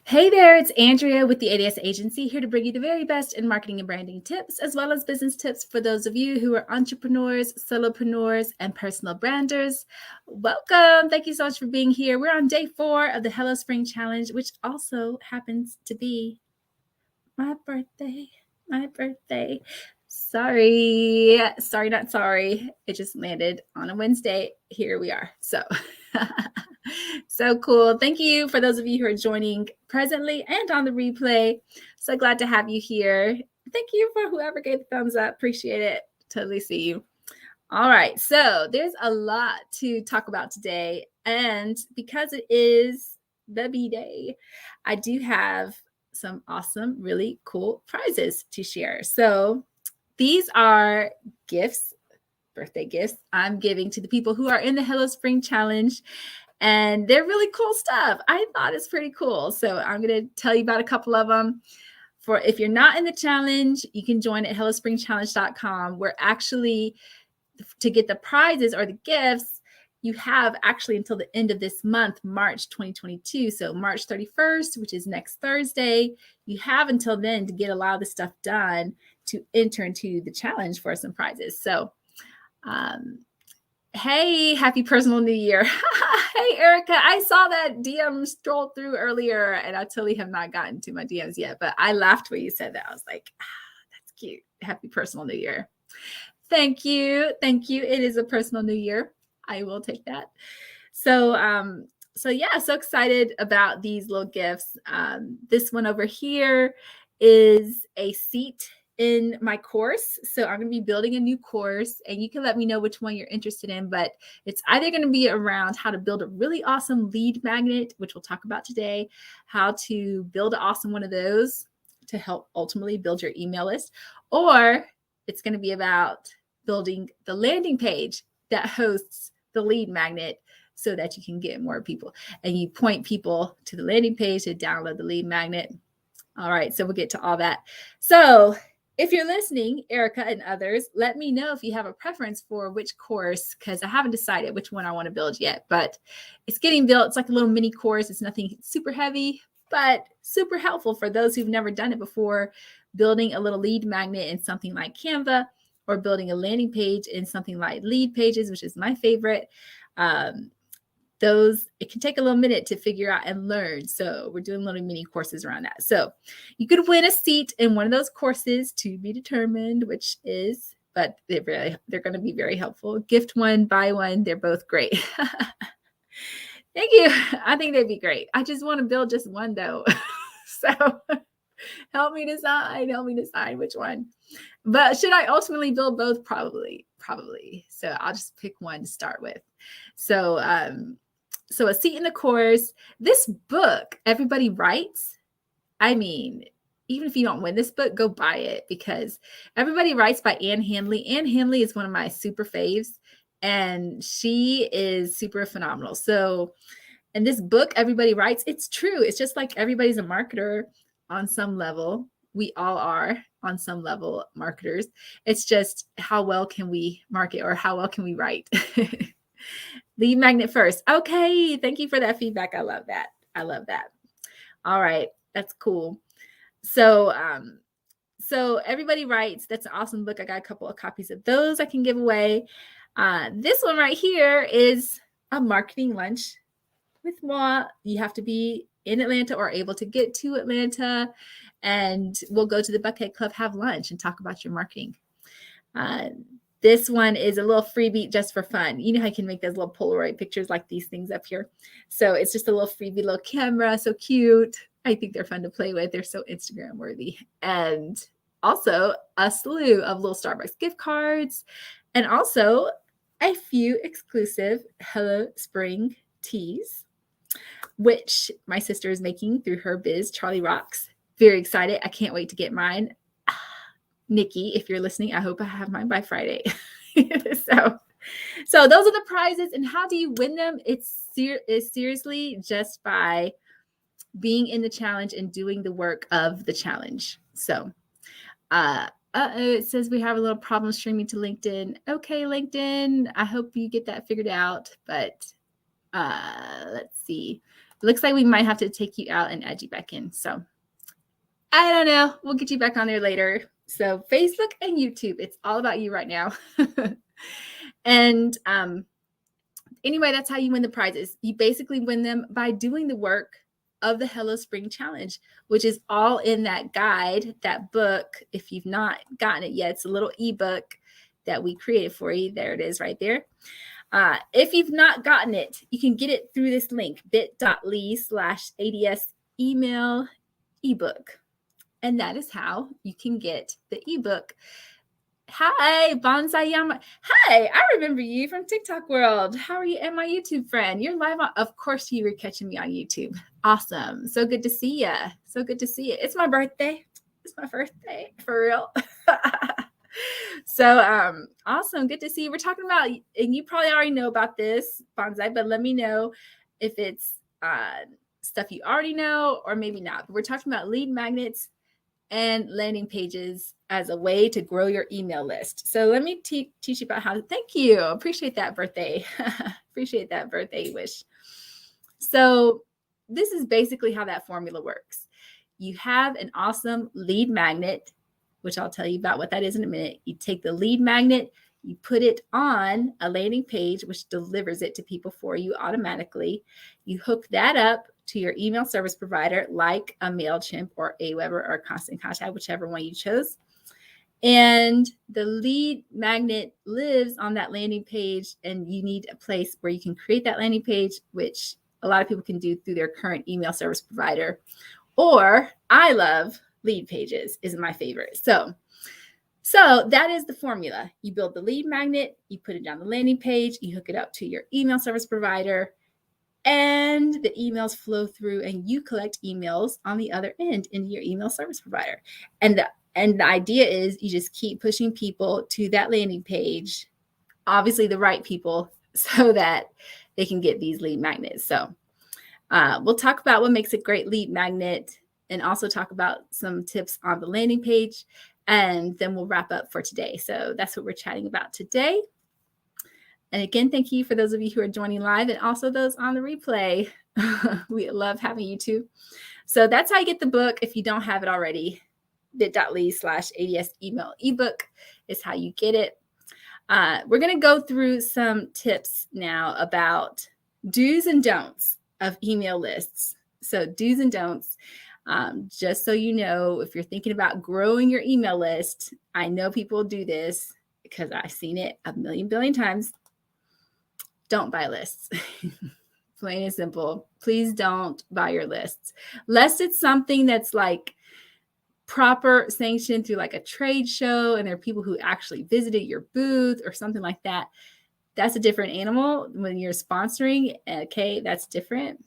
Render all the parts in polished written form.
Hey there, it's Andrea with the ADS Agency here to bring you the very best in marketing and branding tips, as well as business tips for those of you who are entrepreneurs, solopreneurs, and personal branders. Welcome. Thank you so much for being here. We're on day 4 of the Hello Spring Challenge, which also happens to be my birthday. My birthday. Sorry, not sorry. It just landed on a Wednesday. Here we are. So cool. Thank you for those of you who are joining presently and on the replay. So glad to have you here. Thank you for whoever gave the thumbs up. Appreciate it. Totally see you. All right. So there's a lot to talk about today. And because it is the B-Day, I do have some awesome, really cool prizes to share. So these are gifts, birthday gifts I'm giving to the people who are in the Hello Spring Challenge. And they're really cool stuff. I thought it's pretty cool. So I'm going to tell you about a couple of them. For if you're not in the challenge, you can join at hellospringchallenge.com. We're actually, to get the prizes or the gifts, you have actually until the end of this month, March 2022. So March 31st, which is next Thursday, you have until then to get a lot of the stuff done to enter into the challenge for some prizes. So, hey, happy personal new year. Hey, Erica, I saw that DM stroll through earlier and I totally have not gotten to my DMs yet, but I laughed when you said that. I was like, that's cute. Happy personal new year. Thank you. Thank you. It is a personal new year. I will take that. So yeah, so excited about these little gifts. This one over here is a seat in my course. So I'm going to be building a new course and you can let me know which one you're interested in, but it's either going to be around how to build a really awesome lead magnet, which we'll talk about today, how to build an awesome one of those to help ultimately build your email list, or it's going to be about building the landing page that hosts the lead magnet so that you can get more people and you point people to the landing page to download the lead magnet. All right, so we'll get to all that. So if you're listening, Erica and others, let me know if you have a preference for which course, because I haven't decided which one I want to build yet, but it's getting built. It's like a little mini course. It's nothing super heavy, but super helpful for those who've never done it before, building a little lead magnet in something like Canva or building a landing page in something like Leadpages, which is my favorite. It can take a little minute to figure out and learn. So we're doing little mini courses around that. So you could win a seat in one of those courses, to be determined which is, but they're going to be very helpful. Gift one, buy one. They're both great. Thank you. I think they'd be great. I just want to build just one though. So help me decide which one. But should I ultimately build both? Probably. So I'll just pick one to start with. So a seat in the course. This book, Everybody Writes. I mean, even if you don't win this book, go buy it, because Everybody Writes by Ann Handley. Ann Handley is one of my super faves, and she is super phenomenal. So, in this book, Everybody Writes, it's true. It's just like everybody's a marketer on some level. We all are on some level marketers. It's just how well can we market, or how well can we write? Lead magnet first. Okay. Thank you for that feedback. I love that. All right. That's cool. So Everybody Writes. That's an awesome book. I got a couple of copies of those I can give away. This one right here is a marketing lunch with moi. You have to be in Atlanta or able to get to Atlanta, and we'll go to the Buckhead Club, have lunch, and talk about your marketing. This one is a little freebie just for fun. You know how you can make those little Polaroid pictures like these things up here. So it's just a little freebie, little camera, so cute. I think they're fun to play with. They're so Instagram worthy. And also a slew of little Starbucks gift cards, and also a few exclusive Hello Spring teas, which my sister is making through her biz, Charlie Rocks. Very excited. I can't wait to get mine. Nikki, if you're listening, I hope I have mine by Friday. So those are the prizes. And how do you win them? It's seriously just by being in the challenge and doing the work of the challenge. So, it says we have a little problem streaming to LinkedIn. Okay, LinkedIn, I hope you get that figured out. But let's see. looks like we might have to take you out and add you back in. So I don't know. We'll get you back on there later. So Facebook and YouTube, it's all about you right now. And anyway, that's how you win the prizes. You basically win them by doing the work of the Hello Spring Challenge, which is all in that guide, that book. If you've not gotten it yet, it's a little ebook that we created for you. There it is right there. If you've not gotten it, you can get it through this link, bit.ly/ADS email ebook. And that is how you can get the ebook. Hi, Bonsai Yama. Hi, I remember you from TikTok world. How are you and my YouTube friend? You're live on, of course you were catching me on YouTube. Awesome. So good to see you. So good to see you. It's my birthday. It's my birthday, for real. So awesome. Good to see you. We're talking about, and you probably already know about this, Bonsai, but let me know if it's stuff you already know or maybe not. But we're talking about lead magnets and landing pages as a way to grow your email list. So let me teach you about how. Thank you. Appreciate that birthday. Appreciate that birthday wish. So this is basically how that formula works. You have an awesome lead magnet, which I'll tell you about what that is in a minute. You take the lead magnet, you put it on a landing page, which delivers it to people for you automatically. You hook that up to your email service provider, like a MailChimp or Aweber or Constant Contact, whichever one you chose. And the lead magnet lives on that landing page, and you need a place where you can create that landing page, which a lot of people can do through their current email service provider. Or I love Lead Pages, is my favorite. So that is the formula. You build the lead magnet, you put it on the landing page, you hook it up to your email service provider, and the emails flow through, and you collect emails on the other end into your email service provider. And the idea is you just keep pushing people to that landing page, obviously the right people, so that they can get these lead magnets. So we'll talk about what makes a great lead magnet, and also talk about some tips on the landing page, and then we'll wrap up for today. So that's what we're chatting about today. And again, thank you for those of you who are joining live, and also those on the replay. We love having you too. So that's how you get the book if you don't have it already. bit.ly/ADS email ebook is how you get it. We're going to go through some tips now about do's and don'ts of email lists. So do's and don'ts. Just so you know, if you're thinking about growing your email list, I know people do this because I've seen it a billion times. Don't buy lists. Plain and simple. Please don't buy your lists. Unless it's something that's like proper sanctioned through like a trade show, and there are people who actually visited your booth or something like that. That's a different animal. When you're sponsoring, okay, that's different.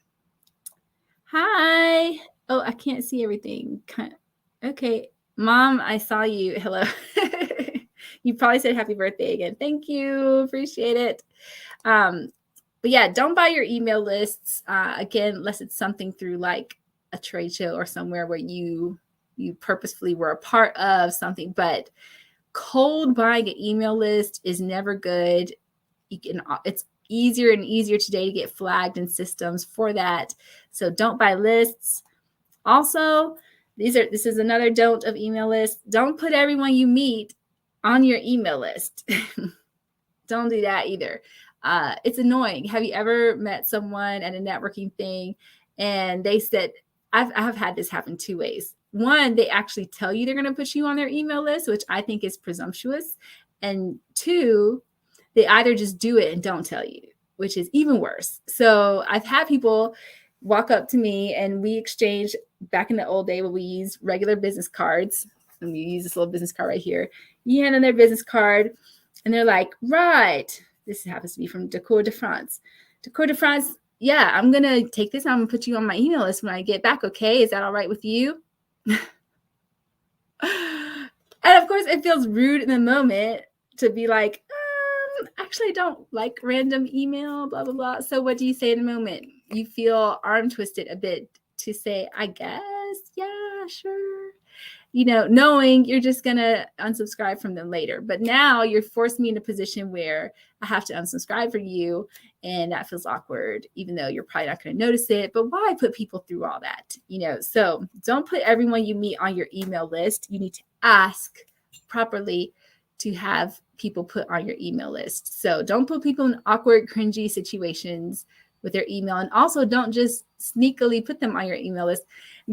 Hi. Oh, I can't see everything. Okay. Mom, I saw you. Hello. You probably said happy birthday again. Thank you. Appreciate it. But yeah, don't buy your email lists. Again, unless it's something through like a trade show or somewhere where you purposefully were a part of something. But cold buying an email list is never good. It's easier and easier today to get flagged in systems for that. So don't buy lists. Also, this is another don't of email lists. Don't put everyone you meet on your email list. Don't do that either. It's annoying. Have you ever met someone at a networking thing and they said, I've had this happen two ways. One, they actually tell you they're going to put you on their email list, which I think is presumptuous. And two, they either just do it and don't tell you, which is even worse. So I've had people walk up to me, and we exchange back in the old day when we use regular business cards. And we use this little business card right here. You hand them their business card, and they're like, right. This happens to be from Decor de France. Decor de France, yeah, I'm going to take this. I'm going to put you on my email list when I get back. Okay. Is that all right with you? And of course, it feels rude in the moment to be like, actually, I don't like random email, blah, blah, blah. So what do you say in the moment? You feel arm twisted a bit to say, I guess, yeah, sure. knowing you're just going to unsubscribe from them later. But now you're forced me in a position where I have to unsubscribe from you. And that feels awkward, even though you're probably not going to notice it. But why put people through all that? So don't put everyone you meet on your email list. You need to ask properly to have people put on your email list. So don't put people in awkward, cringy situations with their email. And also don't just sneakily put them on your email list.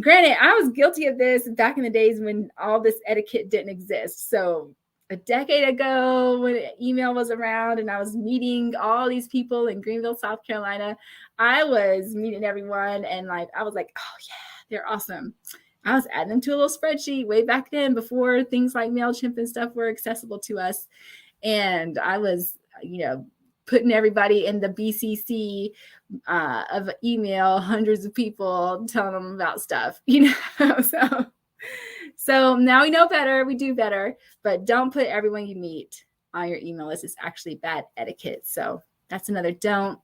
Granted, I was guilty of this back in the days when all this etiquette didn't exist. So a decade ago, when email was around and I was meeting all these people in Greenville, South Carolina, I was meeting everyone and I was like, oh yeah, they're awesome. I was adding them to a little spreadsheet way back then before things like MailChimp and stuff were accessible to us. And I was, putting everybody in the BCC of email, hundreds of people telling them about stuff, So now we know better, we do better, but don't put everyone you meet on your email list. It's actually bad etiquette. So that's another don't.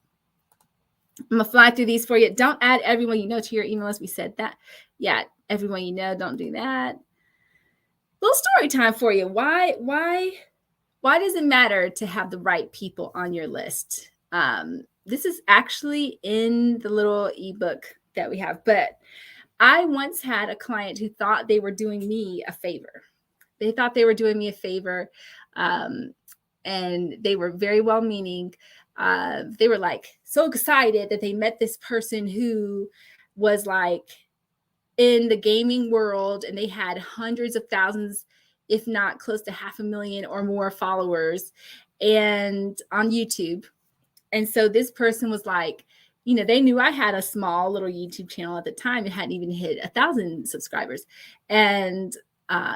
I'm gonna fly through these for you. Don't add everyone you know to your email list. We said that. Yeah, everyone you know, don't do that. Little story time for you. Why does it matter to have the right people on your list? This is actually in the little ebook that we have, but I once had a client who thought they were doing me a favor. They thought they were doing me a favor, and they were very well-meaning. They were so excited that they met this person who was in the gaming world, and they had hundreds of thousands, if not close to 500,000 or more followers and on YouTube. And so this person was they knew I had a small little YouTube channel at the time. It hadn't even hit 1,000 subscribers. And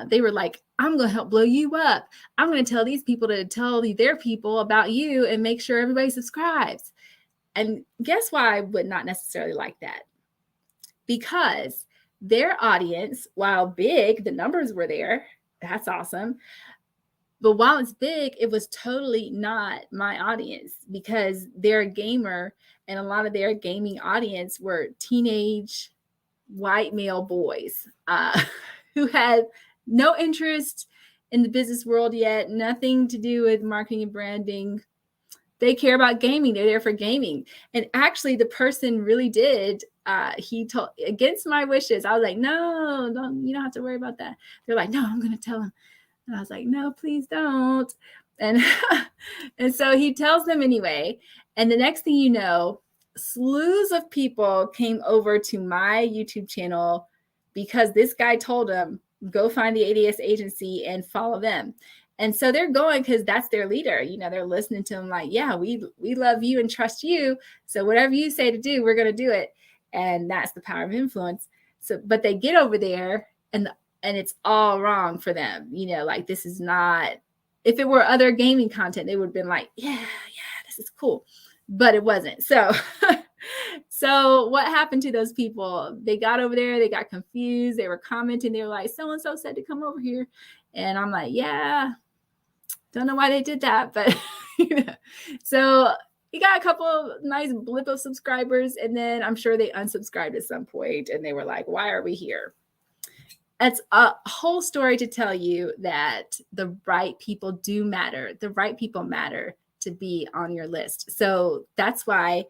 they were like, I'm going to help blow you up. I'm going to tell these people to tell their people about you and make sure everybody subscribes. And guess why I would not necessarily like that? Because their audience, while big, the numbers were there. That's awesome. But while it's big, it was totally not my audience because they're a gamer and a lot of their gaming audience were teenage white male boys who had no interest in the business world yet, nothing to do with marketing and branding. They care about gaming. They're there for gaming. And actually, the person really did. He told against my wishes. I was like, no, you don't have to worry about that. They're like, no, I'm going to tell him. And I was like, no, please don't. And so he tells them anyway. And the next thing you know, slews of people came over to my YouTube channel because this guy told them, go find the ADS agency and follow them. And so they're going because that's their leader. They're listening to him yeah, we love you and trust you. So whatever you say to do, we're going to do it. And that's the power of influence. So, but they get over there and it's all wrong for them. This is not, if it were other gaming content, they would have been like, yeah, this is cool. But it wasn't. So, so what happened to those people? They got over there, they got confused. They were commenting. They were like, so-and-so said to come over here. And I'm like, yeah, don't know why they did that. But, so you got a couple of nice blip of subscribers. And then I'm sure they unsubscribed at some point. And they were like, why are we here? That's a whole story to tell you that the right people do matter. The right people matter to be on your list. So that's why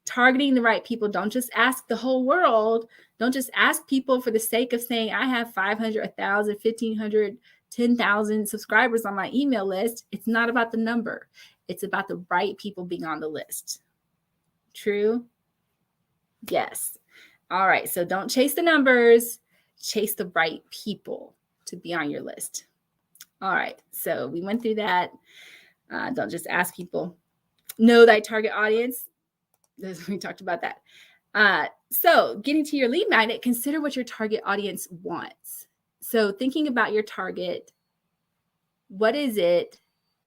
targeting the right people, don't just ask the whole world. Don't just ask people for the sake of saying, I have 500, 1,000, 1,500, 10,000 subscribers on my email list. It's not about the number. It's about the right people being on the list. True? Yes. All right. So don't chase the numbers. Chase the right people to be on your list. All right. So we went through that. Don't just ask people. Know thy target audience. We talked about that. So getting to your lead magnet, consider what your target audience wants. So thinking about your target, what is it?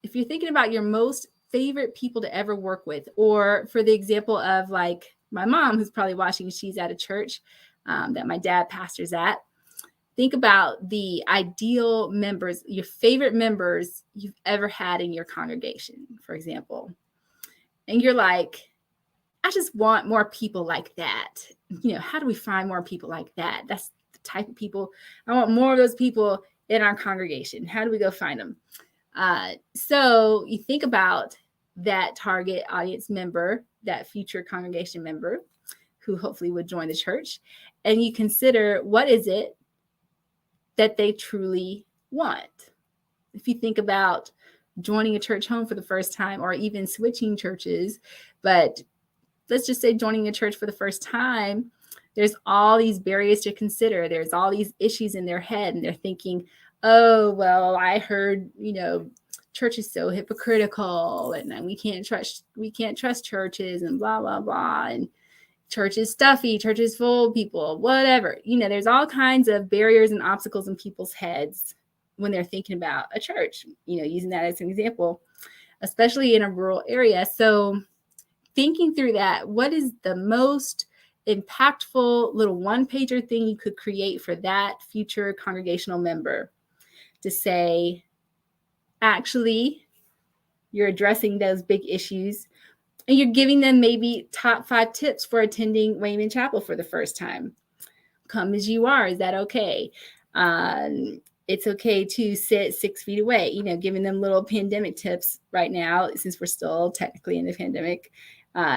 If you're thinking about your most favorite people to ever work with, or for the example of my mom, who's probably watching, she's at a church that my dad pastors at. Think about the ideal members, your favorite members you've ever had in your congregation, for example. And you're like, I just want more people like that. How do we find more people like that? That's the type of people. I want more of those people in our congregation. How do we go find them? So you think about that target audience member, that future congregation member who hopefully would join the church, and you consider what is it that they truly want. If you think about joining a church home for the first time, or even switching churches, but let's just say joining a church for the first time, there's all these barriers to consider. There's all these issues in their head, and they're thinking, oh, well, I heard, church is so hypocritical, and we can't trust churches, and blah, blah, blah. And church is stuffy, church is full of people, whatever. There's all kinds of barriers and obstacles in people's heads when they're thinking about a church, using that as an example, especially in a rural area. So thinking through that, what is the most impactful little one-pager thing you could create for that future congregational member to say, actually, you're addressing those big issues, and you're giving them maybe top 5 tips for attending Wayman Chapel for the first time. Come as you are. Is that okay? It's okay to sit 6 feet away, giving them little pandemic tips right now, since we're still technically in the pandemic.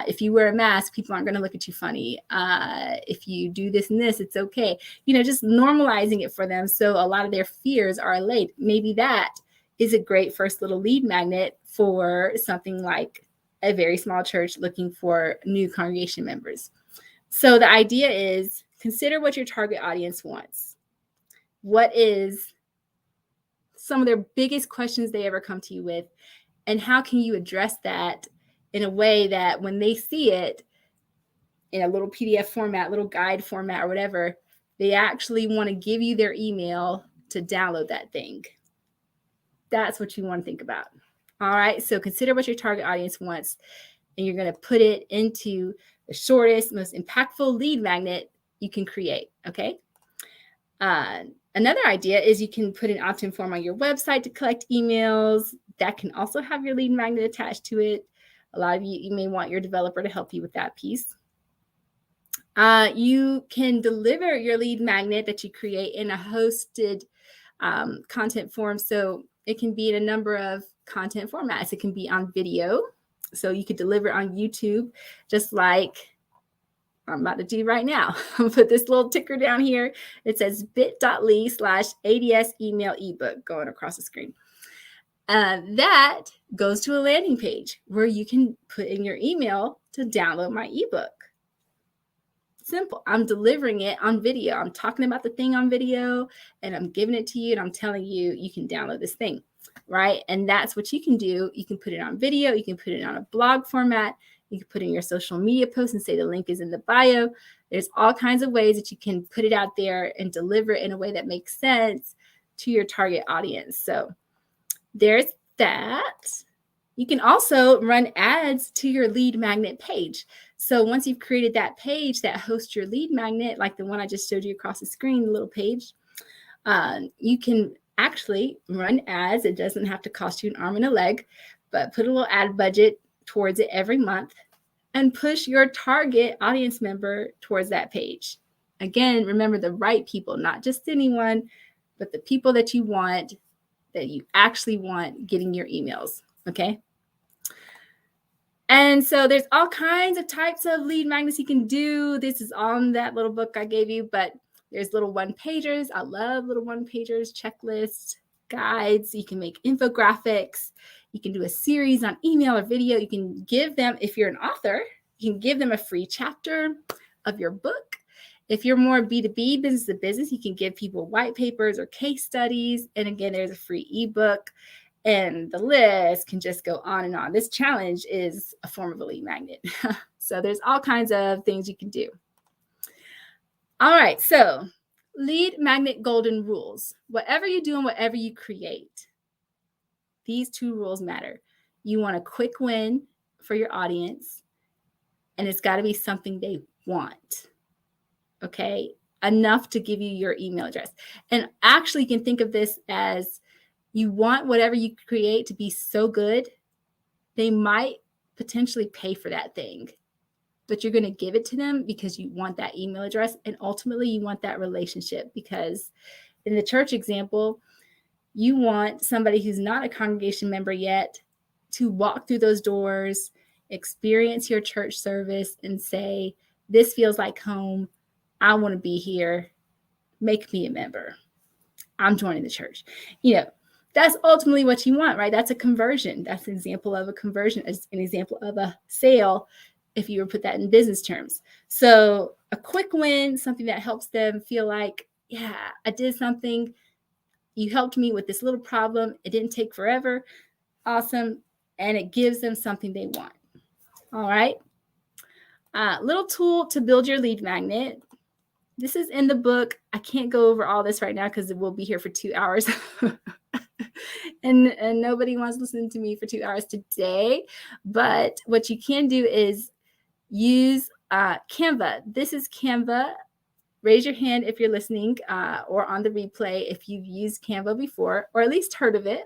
If you wear a mask, people aren't going to look at you funny. If you do this and this, it's okay. Just normalizing it for them. So a lot of their fears are allayed. Maybe that is a great first little lead magnet for something like a very small church looking for new congregation members. So the idea is, consider what your target audience wants. What is some of their biggest questions they ever come to you with, and how can you address that in a way that when they see it in a little PDF format, little guide format or whatever, they actually want to give you their email to download that thing. That's what you want to think about. All right. So consider what your target audience wants, and you're going to put it into the shortest, most impactful lead magnet you can create. Okay. Another idea is you can put an opt-in form on your website to collect emails. That can also have your lead magnet attached to it. A lot of you may want your developer to help you with that piece. You can deliver your lead magnet that you create in a hosted content form. So it can be in a number of content formats. It can be on video. So you could deliver on YouTube, just like I'm about to do right now. I'll put this little ticker down here. It says bit.ly/ADS email ebook going across the screen. That goes to a landing page where you can put in your email to download my ebook. Simple. I'm delivering it on video. I'm talking about the thing on video, and I'm giving it to you, and I'm telling you, you can download this thing, right? And that's what you can do. You can put it on video. You can put it on a blog format. You can put in your social media post and say the link is in the bio. There's all kinds of ways that you can put it out there and deliver it in a way that makes sense to your target audience. So there's that. You can also run ads to your lead magnet page. So once you've created that page that hosts your lead magnet, like the one I just showed you across the screen, the little page, you can actually run ads. It doesn't have to cost you an arm and a leg, but put a little ad budget towards it every month and push your target audience member towards that page. Again, remember the right people, not just anyone, but the people that you want, that you actually want getting your emails. Okay. And so there's all kinds of types of lead magnets you can do. This is on that little book I gave you, but there's little one-pagers. I love little one-pagers, checklists, guides. You can make infographics. You can do a series on email or video. You can give them, if you're an author, you can give them a free chapter of your book. If you're more B2B, business to business, you can give people white papers or case studies. And again, there's a free ebook. And the list can just go on and on. This challenge is a form of a lead magnet. So there's all kinds of things you can do. All right, so lead magnet golden rules. Whatever you do and whatever you create, these 2 rules matter. You want a quick win for your audience, and it's got to be something they want. Okay, enough to give you your email address. And actually, you can think of this as, you want whatever you create to be so good, they might potentially pay for that thing. but you're going to give it to them because you want that email address. And ultimately, you want that relationship, because in the church example, you want somebody who's not a congregation member yet to walk through those doors, experience your church service, and say, this feels like home. I want to be here. Make me a member. I'm joining the church. That's ultimately what you want, right? That's a conversion. That's an example of a conversion, as an example of a sale, if you were to put that in business terms. So a quick win, something that helps them feel like, yeah, I did something. You helped me with this little problem. It didn't take forever. Awesome. And it gives them something they want. All right. Little tool to build your lead magnet. This is in the book. I can't go over all this right now because we'll be here for 2 hours. and nobody wants to listen to me for 2 hours today. But what you can do is use Canva. This is Canva. Raise your hand if you're listening or on the replay if you've used Canva before, or at least heard of it.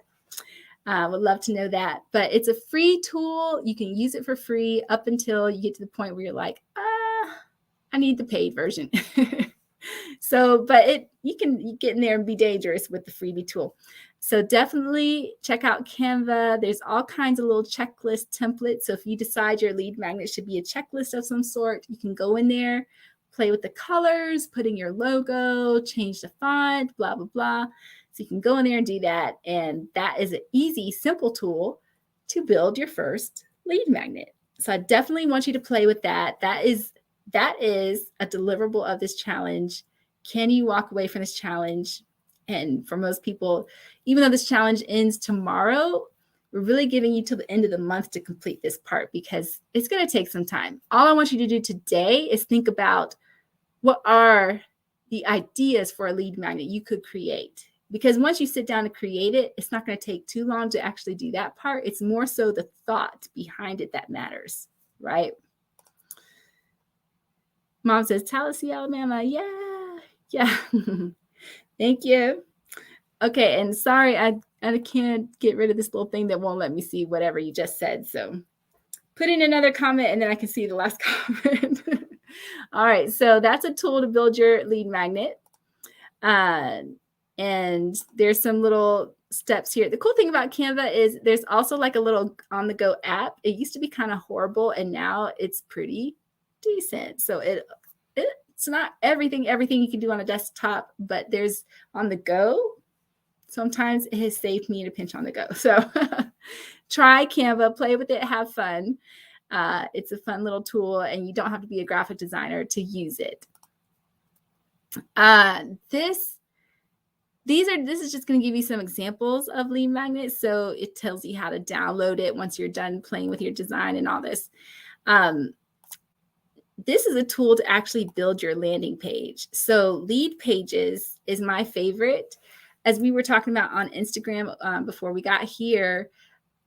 Would love to know that. But it's a free tool. You can use it for free up until you get to the point where you're like, I need the paid version. But you can get in there and be dangerous with the freebie tool. So definitely check out Canva. There's all kinds of little checklist templates. So if you decide your lead magnet should be a checklist of some sort, you can go in there, play with the colors, put in your logo, change the font, blah, blah, blah. So you can go in there and do that. And that is an easy, simple tool to build your first lead magnet. So I definitely want you to play with that. That is a deliverable of this challenge. Can you walk away from this challenge? And for most people, even though this challenge ends tomorrow, we're really giving you till the end of the month to complete this part because it's going to take some time. All I want you to do today is think about what are the ideas for a lead magnet you could create. Because once you sit down to create it, it's not going to take too long to actually do that part. It's more so the thought behind it that matters, right? Mom says, Tallahassee, Alabama. Yeah. Thank you. Okay, and sorry, I can't get rid of this little thing that won't let me see whatever you just said. So put in another comment and then I can see the last comment. All right, so that's a tool to build your lead magnet. And there's some little steps here. The cool thing about Canva is there's also like a little on-the-go app. It used to be kind of horrible, and now it's pretty decent. So it's not everything you can do on a desktop, but there's on the go. Sometimes it has saved me in a pinch on the go. So try Canva, play with it, have fun. It's a fun little tool, and you don't have to be a graphic designer to use it. This is just going to give you some examples of lead magnets. So it tells you how to download it once you're done playing with your design and all this. This is a tool to actually build your landing page. So Lead Pages is my favorite. As we were talking about on Instagram before we got here,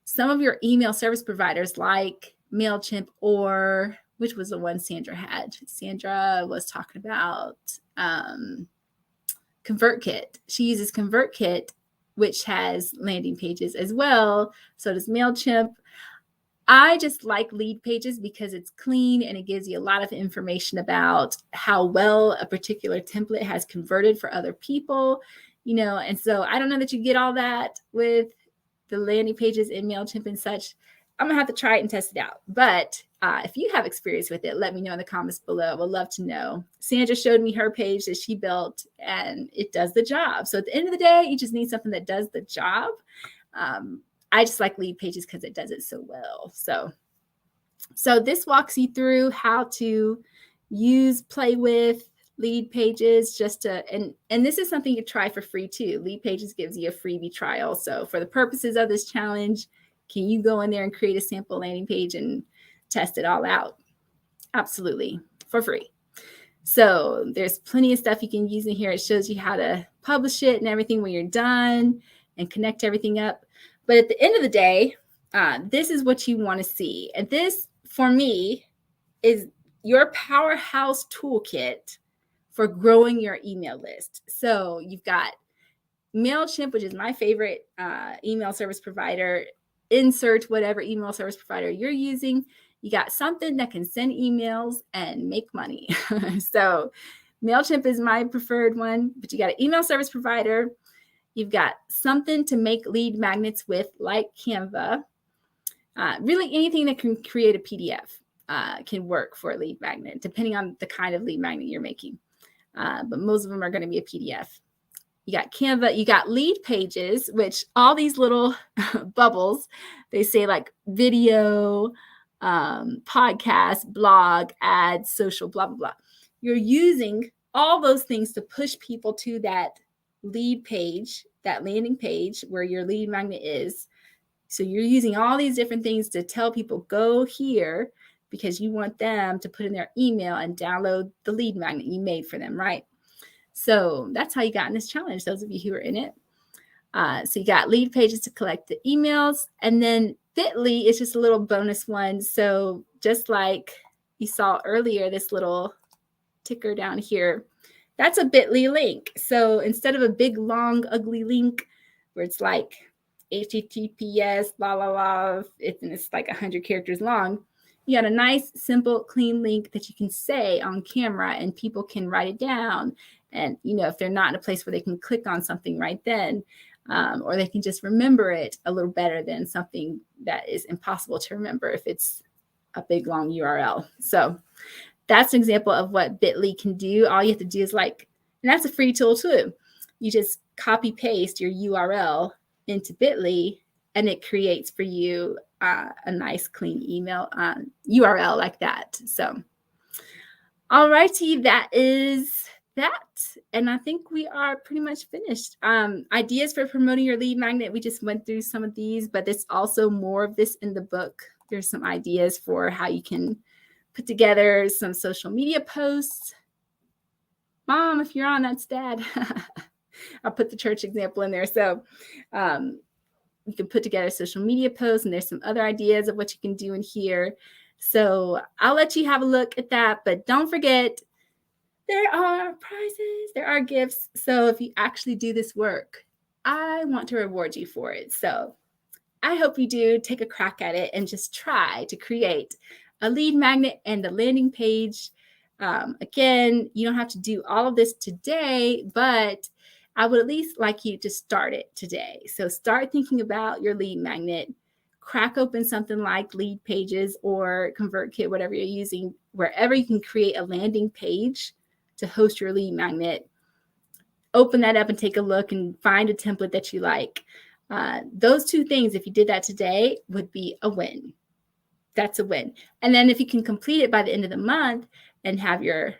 some of your email service providers like MailChimp, or which was the one Sandra had. Sandra was talking about ConvertKit. She uses ConvertKit, which has landing pages as well. So does MailChimp. I just like Lead Pages because it's clean and it gives you a lot of information about how well a particular template has converted for other people, and so I don't know that you get all that with the landing pages in MailChimp and such. I'm gonna have to try it and test it out. But if you have experience with it, let me know in the comments below. I would love to know. Sandra showed me her page that she built and it does the job. So at the end of the day, you just need something that does the job. I just like Lead Pages because it does it so well. So this walks you through how to play with Lead Pages and this is something you try for free too. Lead Pages gives you a freebie trial. So for the purposes of this challenge, can you go in there and create a sample landing page and test it all out? Absolutely, for free. So there's plenty of stuff you can use in here. It shows you how to publish it and everything when you're done and connect everything up. But at the end of the day, this is what you want to see. And this, for me, is your powerhouse toolkit for growing your email list. So you've got MailChimp, which is my favorite email service provider. Insert whatever email service provider you're using. You got something that can send emails and make money. So MailChimp is my preferred one, but you got an email service provider. You've got something to make lead magnets with, like Canva. Really anything that can create a PDF can work for a lead magnet, depending on the kind of lead magnet you're making. But most of them are going to be a PDF. You got Canva, you got Leadpages, which all these little bubbles, they say like video, podcast, blog, ads, social, blah, blah, blah. You're using all those things to push people to that lead page, that landing page where your lead magnet is. So you're using all these different things to tell people, go here, because you want them to put in their email and download the lead magnet you made for them, right? So that's how you got in this challenge, those of you who are in it. So you got Leadpages to collect the emails, and then Bitly is just a little bonus one. So just like you saw earlier, this little ticker down here, that's a Bitly link. So instead of a big, long, ugly link where it's like HTTPS, blah, blah, blah, it's like 100 characters long, you got a nice, simple, clean link that you can say on camera and people can write it down. And, if they're not in a place where they can click on something right then, or they can just remember it a little better than something that is impossible to remember if it's a big, long URL. So that's an example of what Bitly can do. All you have to do is and that's a free tool too. You just copy paste your URL into Bitly and it creates for you a nice, clean email URL like that. So, all righty, that is that. And I think we are pretty much finished. Ideas for promoting your lead magnet. We just went through some of these, but there's also more of this in the book. There's some ideas for how you can put together some social media posts. Mom, if you're on, that's Dad. I'll put the church example in there. So you can put together social media posts, and there's some other ideas of what you can do in here. So I'll let you have a look at that, but don't forget, there are prizes, there are gifts. So if you actually do this work, I want to reward you for it. So I hope you do take a crack at it and just try to create a lead magnet and the landing page. Again, you don't have to do all of this today, but I would at least like you to start it today. So start thinking about your lead magnet. Crack open something like Leadpages or ConvertKit, whatever you're using, wherever you can create a landing page to host your lead magnet. Open that up and take a look and find a template that you like. Those two things, if you did that today, would be a win. That's a win. And then if you can complete it by the end of the month and have your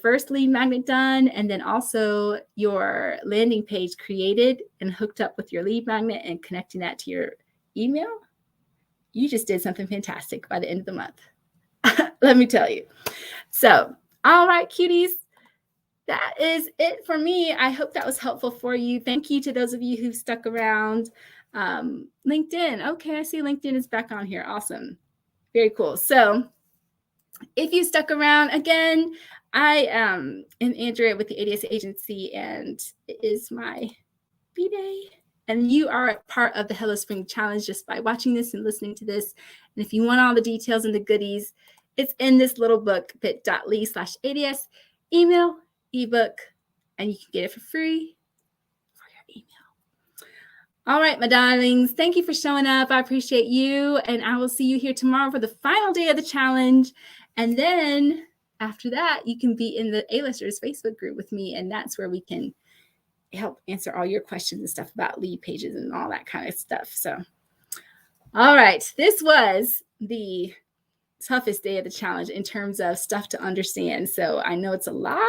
first lead magnet done, and then also your landing page created and hooked up with your lead magnet and connecting that to your email, you just did something fantastic by the end of the month. Let me tell you. So, all right, cuties, that is it for me. I hope that was helpful for you. Thank you to those of you who stuck around. LinkedIn. Okay, I see LinkedIn is back on here. Awesome. Very cool. So if you stuck around, again, I am Andrea with the ADS Agency, and it is my B-Day. And you are a part of the Hello Spring Challenge just by watching this and listening to this. And if you want all the details and the goodies, it's in this little book, bit.ly/ADS email ebook, and you can get it for free for your email. All right, my darlings, thank you for showing up. I appreciate you. And I will see you here tomorrow for the final day of the challenge. And then after that, you can be in the A-Listers Facebook group with me. And that's where we can help answer all your questions and stuff about Leadpages and all that kind of stuff. So, all right, this was the toughest day of the challenge in terms of stuff to understand. So I know it's a lot,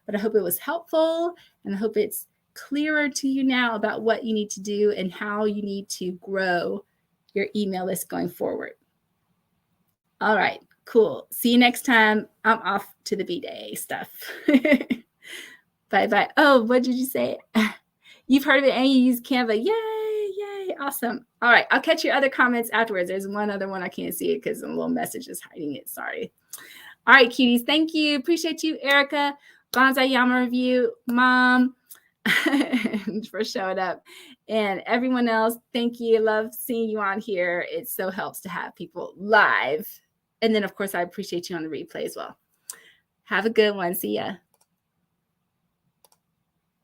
but I hope it was helpful, and I hope it's clearer to you now about what you need to do and how you need to grow your email list going forward. All right, cool. See you next time. I'm off to the B-Day stuff. Bye-bye. Oh, what did you say? You've heard of it and you use Canva. Yay. Awesome. All right. I'll catch your other comments afterwards. There's one other one. I can't see it because a little message is hiding it. Sorry. All right, cuties. Thank you. Appreciate you, Erica. Bonsai Yama Review. Mom. for showing up. And everyone else, thank you. Love seeing you on here. It so helps to have people live. And then, of course, I appreciate you on the replay as well. Have a good one. See ya.